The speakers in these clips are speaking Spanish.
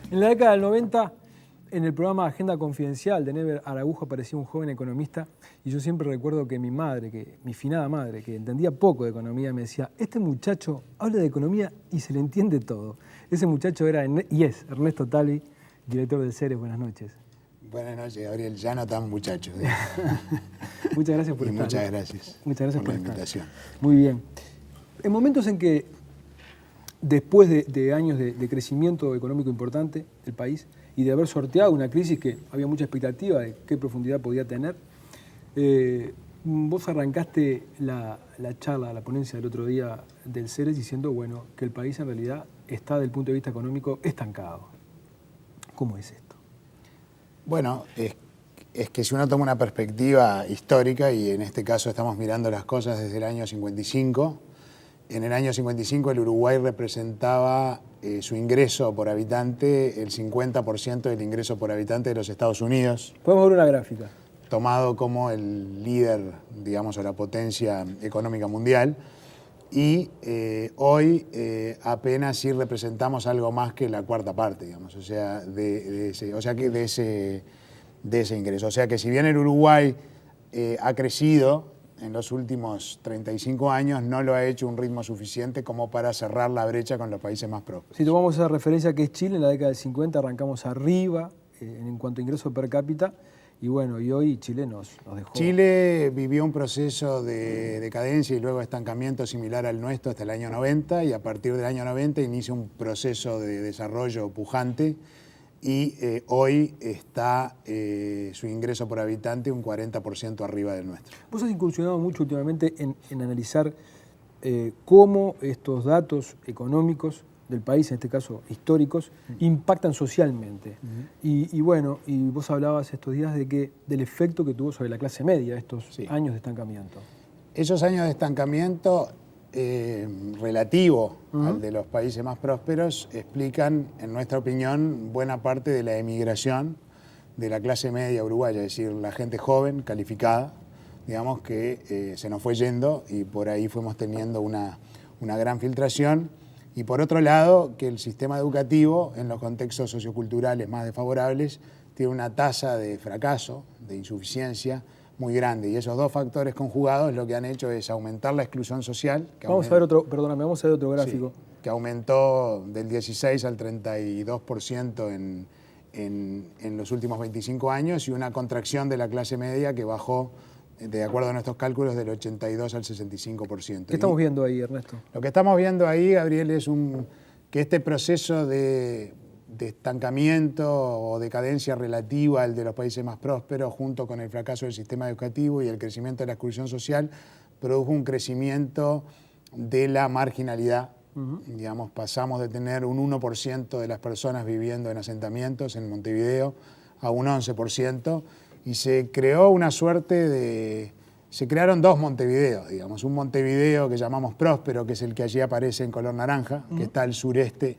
En la década del 90, en el programa Agenda Confidencial de Never Araújo aparecía un joven economista y yo siempre recuerdo que mi finada madre, que entendía poco de economía, me decía, este muchacho habla de economía y se le entiende todo. Ese muchacho era y es Ernesto Talvi, director del CERES. Buenas noches. Buenas noches, Gabriel. Ya no tan muchacho. Muchas gracias por estar. Muchas gracias. Muchas gracias por por la estar. invitación. Muy bien. En momentos en que, después de años de crecimiento económico importante del país y de haber sorteado una crisis que había mucha expectativa de qué profundidad podía tener, vos arrancaste la charla, la ponencia del otro día del CERES diciendo, bueno, que el país en realidad está, desde el punto de vista económico, estancado. ¿Cómo es esto? Bueno, es que si uno toma una perspectiva histórica, y en este caso estamos mirando las cosas desde el año 55, en el año 55 el Uruguay representaba su ingreso por habitante el 50% del ingreso por habitante de los Estados Unidos. Podemos ver una gráfica. Tomado como el líder, digamos, o la potencia económica mundial. Y hoy apenas sí representamos algo más que la cuarta parte, digamos, o sea, de ese ingreso. O sea que si bien el Uruguay ha crecido en los últimos 35 años, no lo ha hecho a un ritmo suficiente como para cerrar la brecha con los países más prósperos. Si tomamos esa referencia que es Chile, en la década del 50 arrancamos arriba en cuanto a ingreso per cápita. Y bueno, y hoy Chile nos dejó. Chile vivió un proceso de decadencia y luego estancamiento similar al nuestro hasta el año 90, y a partir del año 90 inicia un proceso de desarrollo pujante, y hoy está su ingreso por habitante un 40% arriba del nuestro. Vos has incursionado mucho últimamente en analizar cómo estos datos económicos del país, en este caso históricos, impactan socialmente. Y bueno, y vos hablabas estos días del efecto que tuvo sobre la clase media estos años de estancamiento. Esos años de estancamiento relativo al de los países más prósperos explican, en nuestra opinión, buena parte de la emigración de la clase media uruguaya, es decir, la gente joven, calificada, digamos, que se nos fue yendo, y por ahí fuimos teniendo una gran filtración. Y por otro lado, que el sistema educativo, en los contextos socioculturales más desfavorables, tiene una tasa de fracaso, de insuficiencia muy grande. Y esos dos factores conjugados lo que han hecho es aumentar la exclusión social. Vamos a ver otro gráfico. Sí, que aumentó del 16 al 32% en los últimos 25 años, y una contracción de la clase media que bajó, de acuerdo a nuestros cálculos, del 82 al 65%. ¿Qué estamos viendo ahí, Ernesto? Lo que estamos viendo ahí, Gabriel, es que este proceso de estancamiento o decadencia relativa al de los países más prósperos, junto con el fracaso del sistema educativo y el crecimiento de la exclusión social, produjo un crecimiento de la marginalidad. Digamos, pasamos de tener un 1% de las personas viviendo en asentamientos en Montevideo a un 11%, y se creó una suerte se crearon dos Montevideos, digamos, un Montevideo que llamamos próspero, que es el que allí aparece en color naranja, que está al sureste,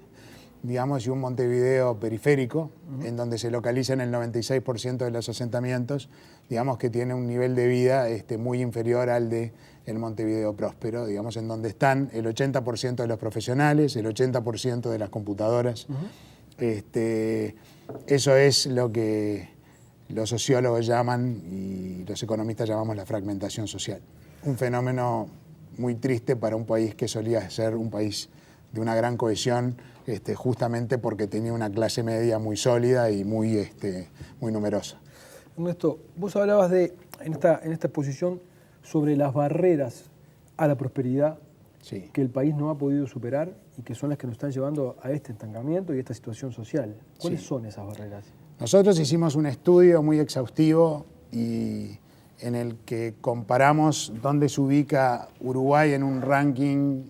digamos, y un Montevideo periférico, en donde se localizan el 96% de los asentamientos, digamos, que tiene un nivel de vida muy inferior al de el Montevideo próspero, digamos, en donde están el 80% de los profesionales, el 80% de las computadoras. Eso es lo que los sociólogos llaman y los economistas llamamos la fragmentación social. Un fenómeno muy triste para un país que solía ser un país de una gran cohesión, justamente porque tenía una clase media muy sólida y muy numerosa. Ernesto, vos hablabas en esta exposición sobre las barreras a la prosperidad que el país no ha podido superar y que son las que nos están llevando a este estancamiento y esta situación social. ¿Cuáles son esas barreras? Nosotros hicimos un estudio muy exhaustivo y en el que comparamos dónde se ubica Uruguay en un ranking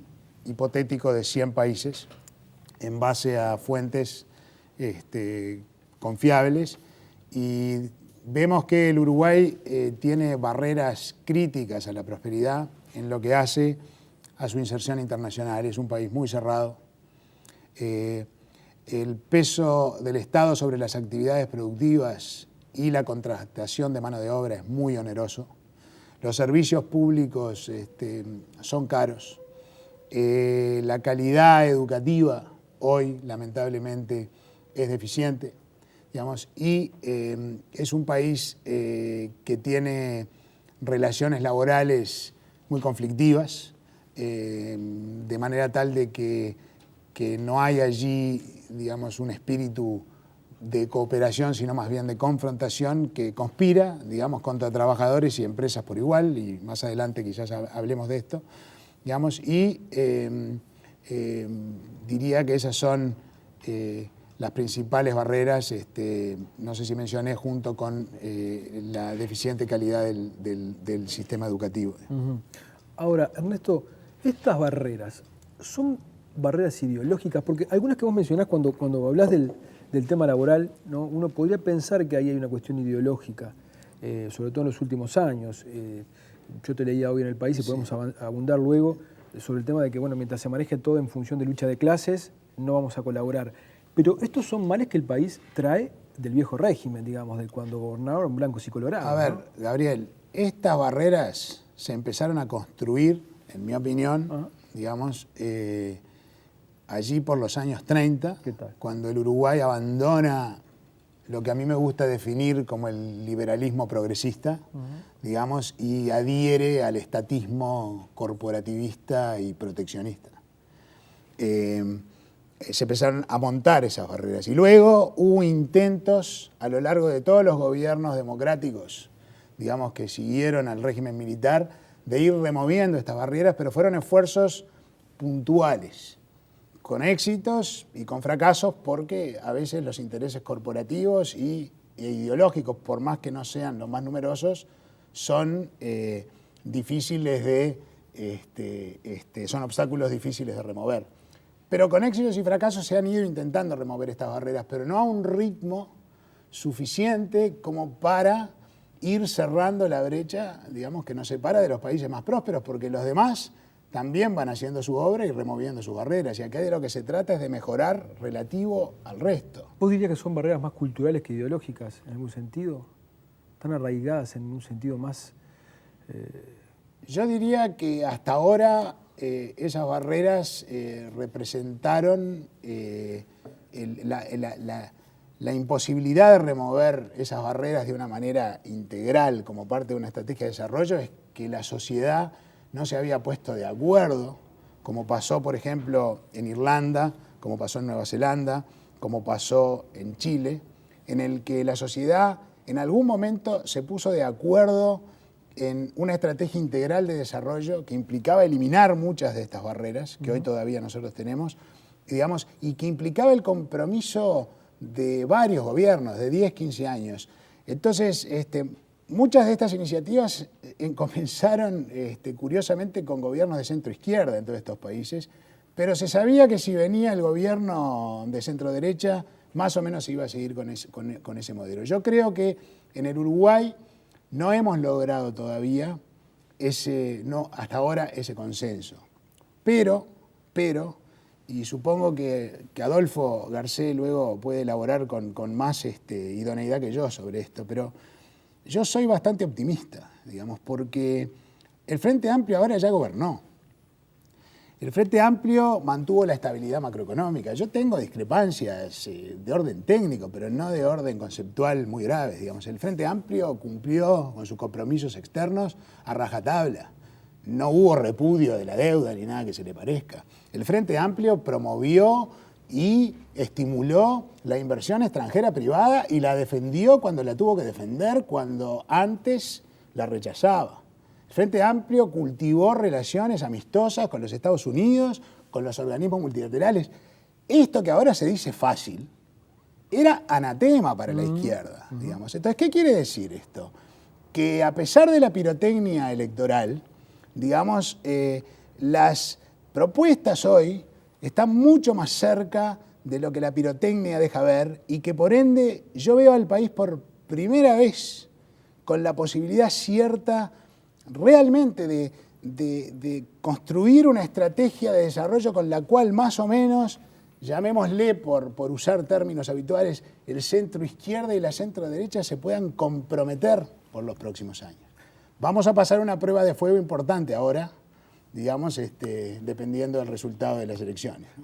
hipotético de 100 países en base a fuentes confiables, y vemos que el Uruguay tiene barreras críticas a la prosperidad en lo que hace a su inserción internacional. Es un país muy cerrado. El peso del Estado sobre las actividades productivas y la contratación de mano de obra es muy oneroso. Los servicios públicos son caros. La calidad educativa hoy, lamentablemente, es deficiente, digamos, y es un país que tiene relaciones laborales muy conflictivas, de manera tal de que no hay allí, digamos, un espíritu de cooperación, sino más bien de confrontación que conspira, digamos, contra trabajadores y empresas por igual, y más adelante quizás hablemos de esto, digamos, y diría que esas son las principales barreras, no sé si mencioné, junto con la deficiente calidad del sistema educativo. Uh-huh. Ahora, Ernesto, estas barreras son barreras ideológicas, porque algunas que vos mencionás cuando hablás del tema laboral, ¿no? Uno podría pensar que ahí hay una cuestión ideológica, sobre todo en los últimos años. Yo te leía hoy en El País y podemos abundar luego sobre el tema de que, bueno, mientras se maneje todo en función de lucha de clases, no vamos a colaborar. Pero estos son males que el país trae del viejo régimen, digamos, de cuando gobernaron blancos y colorados. A ver, ¿no? Gabriel, estas barreras se empezaron a construir, en mi opinión, digamos, allí por los años 30, cuando el Uruguay abandona lo que a mí me gusta definir como el liberalismo progresista, digamos, y adhiere al estatismo corporativista y proteccionista. Se empezaron a montar esas barreras y luego hubo intentos a lo largo de todos los gobiernos democráticos, digamos, que siguieron al régimen militar, de ir removiendo estas barreras, pero fueron esfuerzos puntuales, con éxitos y con fracasos, porque a veces los intereses corporativos e ideológicos, por más que no sean los más numerosos, son difíciles son obstáculos difíciles de remover. Pero con éxitos y fracasos se han ido intentando remover estas barreras, pero no a un ritmo suficiente como para ir cerrando la brecha, digamos, que nos separa de los países más prósperos, porque los demás también van haciendo su obra y removiendo sus barreras. Y acá de lo que se trata es de mejorar relativo al resto. ¿Vos dirías que son barreras más culturales que ideológicas, en algún sentido? ¿Están arraigadas en un sentido más...? Yo diría que hasta ahora esas barreras representaron la imposibilidad de remover esas barreras de una manera integral como parte de una estrategia de desarrollo, es que la sociedad no se había puesto de acuerdo, como pasó, por ejemplo, en Irlanda, como pasó en Nueva Zelanda, como pasó en Chile, en el que la sociedad en algún momento se puso de acuerdo en una estrategia integral de desarrollo que implicaba eliminar muchas de estas barreras que hoy todavía nosotros tenemos, digamos, y que implicaba el compromiso de varios gobiernos, de 10, 15 años. Entonces, muchas de estas iniciativas comenzaron, curiosamente, con gobiernos de centro-izquierda en todos estos países, pero se sabía que si venía el gobierno de centro-derecha, más o menos se iba a seguir con ese modelo. Yo creo que en el Uruguay no hemos logrado todavía hasta ahora ese consenso. Pero, y supongo que Adolfo Garcés luego puede elaborar con más idoneidad que yo sobre esto, pero yo soy bastante optimista, digamos, porque el Frente Amplio ahora ya gobernó. El Frente Amplio mantuvo la estabilidad macroeconómica. Yo tengo discrepancias de orden técnico, pero no de orden conceptual muy graves, digamos. El Frente Amplio cumplió con sus compromisos externos a rajatabla. No hubo repudio de la deuda ni nada que se le parezca. El Frente Amplio promovió y estimuló la inversión extranjera privada y la defendió cuando la tuvo que defender, cuando antes la rechazaba. El Frente Amplio cultivó relaciones amistosas con los Estados Unidos, con los organismos multilaterales. Esto que ahora se dice fácil, era anatema para la izquierda, digamos. Entonces, ¿qué quiere decir esto? Que a pesar de la pirotecnia electoral, digamos, las propuestas hoy están mucho más cerca de lo que la pirotecnia deja ver y que por ende yo veo al país por primera vez con la posibilidad cierta realmente de construir una estrategia de desarrollo con la cual más o menos, llamémosle por usar términos habituales, el centro izquierda y la centro derecha se puedan comprometer por los próximos años. Vamos a pasar una prueba de fuego importante ahora, digamos, dependiendo del resultado de las elecciones.